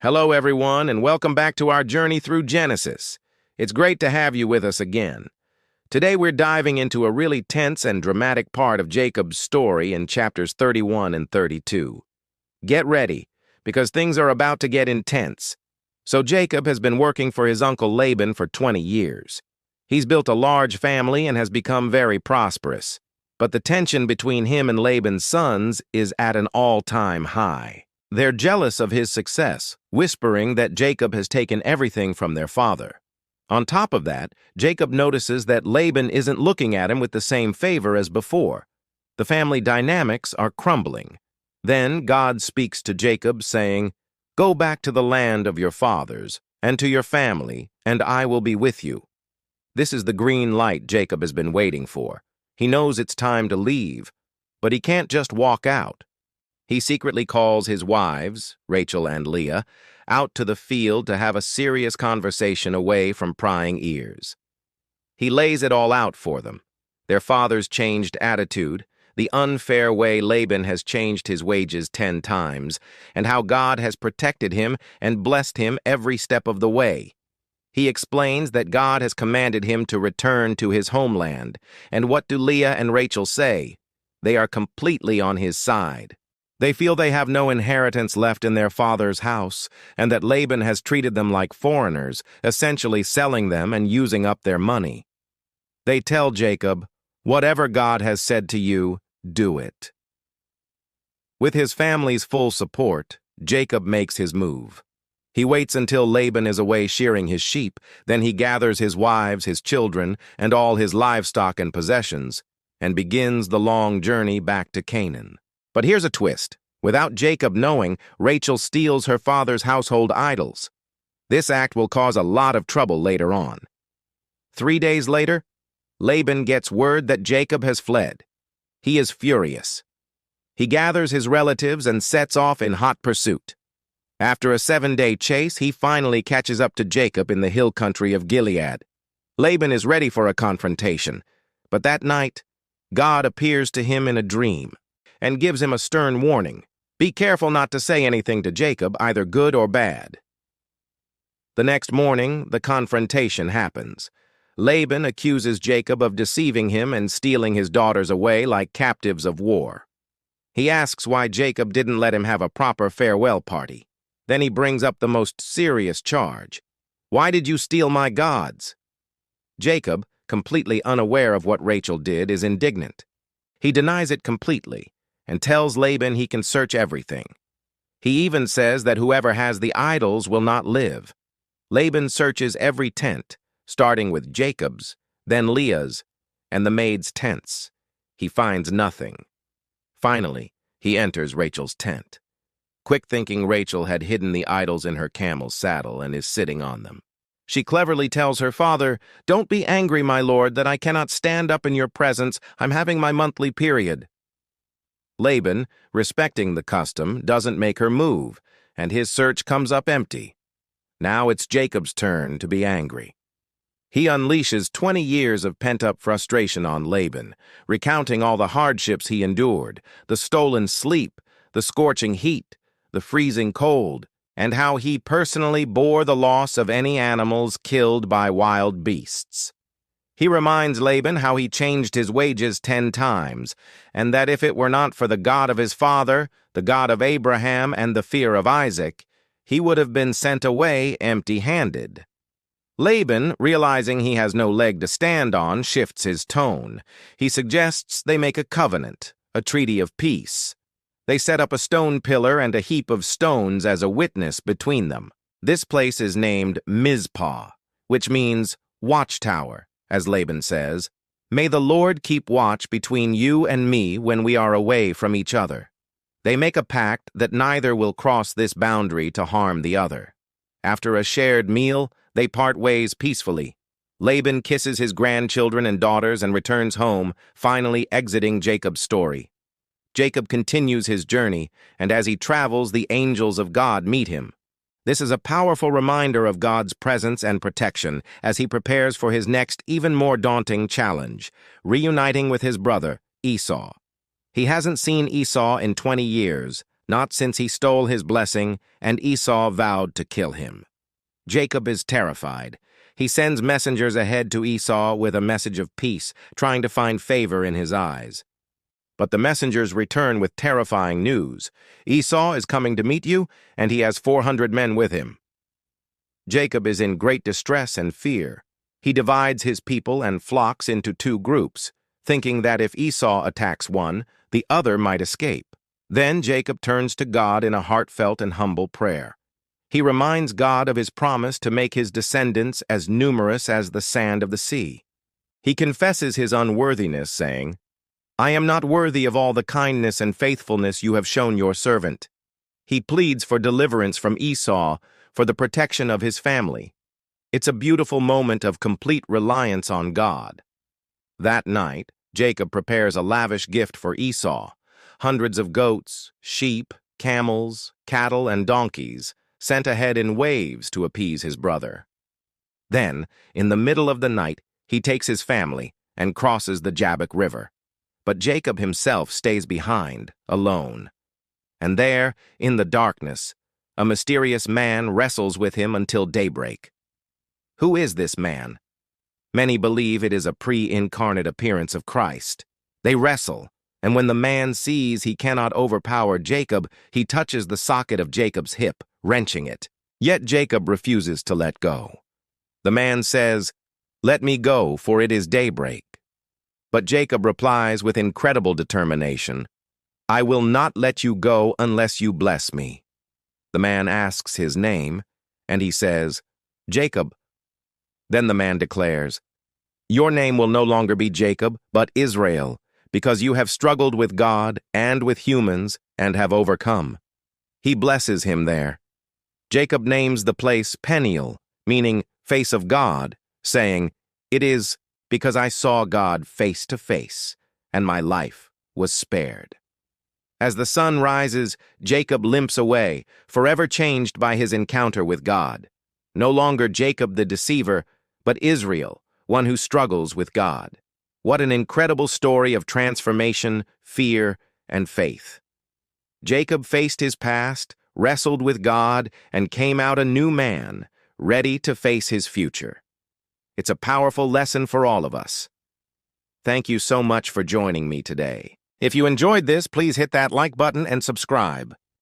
Hello, everyone, and welcome back to our journey through Genesis. It's great to have you with us again. Today, we're diving into a really tense and dramatic part of Jacob's story in chapters 31 and 32. Get ready, because things are about to get intense. So Jacob has been working for his uncle Laban for 20 years. He's built a large family and has become very prosperous. But the tension between him and Laban's sons is at an all-time high. They're jealous of his success, whispering that Jacob has taken everything from their father. On top of that, Jacob notices that Laban isn't looking at him with the same favor as before. The family dynamics are crumbling. Then God speaks to Jacob, saying, "Go back to the land of your fathers, and to your family, and I will be with you." This is the green light Jacob has been waiting for. He knows it's time to leave, but he can't just walk out. He secretly calls his wives, Rachel and Leah, out to the field to have a serious conversation away from prying ears. He lays it all out for them: their father's changed attitude, the unfair way Laban has changed his wages 10 times, and how God has protected him and blessed him every step of the way. He explains that God has commanded him to return to his homeland, and what do Leah and Rachel say? They are completely on his side. They feel they have no inheritance left in their father's house, and that Laban has treated them like foreigners, essentially selling them and using up their money. They tell Jacob, "Whatever God has said to you, do it." With his family's full support, Jacob makes his move. He waits until Laban is away shearing his sheep, then he gathers his wives, his children, and all his livestock and possessions, and begins the long journey back to Canaan. But here's a twist. Without Jacob knowing, Rachel steals her father's household idols. This act will cause a lot of trouble later on. 3 days later, Laban gets word that Jacob has fled. He is furious. He gathers his relatives and sets off in hot pursuit. After a 7-day chase, he finally catches up to Jacob in the hill country of Gilead. Laban is ready for a confrontation, but that night, God appears to him in a dream and gives him a stern warning: be careful not to say anything to Jacob, either good or bad. The next morning, the confrontation happens. Laban accuses Jacob of deceiving him and stealing his daughters away like captives of war. He asks why Jacob didn't let him have a proper farewell party. Then he brings up the most serious charge: "Why did you steal my gods?" Jacob, completely unaware of what Rachel did, is indignant. He denies it completely and tells Laban he can search everything. He even says that whoever has the idols will not live. Laban searches every tent, starting with Jacob's, then Leah's, and the maid's tents. He finds nothing. Finally, he enters Rachel's tent. Quick-thinking Rachel had hidden the idols in her camel's saddle and is sitting on them. She cleverly tells her father, "Don't be angry, my lord, that I cannot stand up in your presence. I'm having my monthly period." Laban, respecting the custom, doesn't make her move, and his search comes up empty. Now it's Jacob's turn to be angry. He unleashes 20 years of pent-up frustration on Laban, recounting all the hardships he endured: the stolen sleep, the scorching heat, the freezing cold, and how he personally bore the loss of any animals killed by wild beasts. He reminds Laban how he changed his wages 10 times, and that if it were not for the God of his father, the God of Abraham, and the fear of Isaac, he would have been sent away empty-handed. Laban, realizing he has no leg to stand on, shifts his tone. He suggests they make a covenant, a treaty of peace. They set up a stone pillar and a heap of stones as a witness between them. This place is named Mizpah, which means watchtower, as Laban says. "May the Lord keep watch between you and me when we are away from each other." They make a pact that neither will cross this boundary to harm the other. After a shared meal, they part ways peacefully. Laban kisses his grandchildren and daughters and returns home, finally exiting Jacob's story. Jacob continues his journey, and as he travels, the angels of God meet him. This is a powerful reminder of God's presence and protection as he prepares for his next, even more daunting challenge: reuniting with his brother, Esau. He hasn't seen Esau in 20 years, not since he stole his blessing and Esau vowed to kill him. Jacob is terrified. He sends messengers ahead to Esau with a message of peace, trying to find favor in his eyes. But the messengers return with terrifying news. Esau is coming to meet you, and he has 400 men with him. Jacob is in great distress and fear. He divides his people and flocks into two groups, thinking that if Esau attacks one, the other might escape. Then Jacob turns to God in a heartfelt and humble prayer. He reminds God of his promise to make his descendants as numerous as the sand of the sea. He confesses his unworthiness, saying, "I am not worthy of all the kindness and faithfulness you have shown your servant." He pleads for deliverance from Esau, for the protection of his family. It's a beautiful moment of complete reliance on God. That night, Jacob prepares a lavish gift for Esau: hundreds of goats, sheep, camels, cattle, and donkeys, sent ahead in waves to appease his brother. Then, in the middle of the night, he takes his family and crosses the Jabbok River. But Jacob himself stays behind, alone. And there, in the darkness, a mysterious man wrestles with him until daybreak. Who is this man? Many believe it is a pre-incarnate appearance of Christ. They wrestle, and when the man sees he cannot overpower Jacob, he touches the socket of Jacob's hip, wrenching it. Yet Jacob refuses to let go. The man says, "Let me go, for it is daybreak." But Jacob replies with incredible determination, "I will not let you go unless you bless me." The man asks his name, and he says, "Jacob." Then the man declares, "Your name will no longer be Jacob, but Israel, because you have struggled with God and with humans and have overcome." He blesses him there. Jacob names the place Peniel, meaning face of God, saying, "It is because I saw God face to face, and my life was spared." As the sun rises, Jacob limps away, forever changed by his encounter with God. No longer Jacob the deceiver, but Israel, one who struggles with God. What an incredible story of transformation, fear, and faith. Jacob faced his past, wrestled with God, and came out a new man, ready to face his future. It's a powerful lesson for all of us. Thank you so much for joining me today. If you enjoyed this, please hit that like button and subscribe.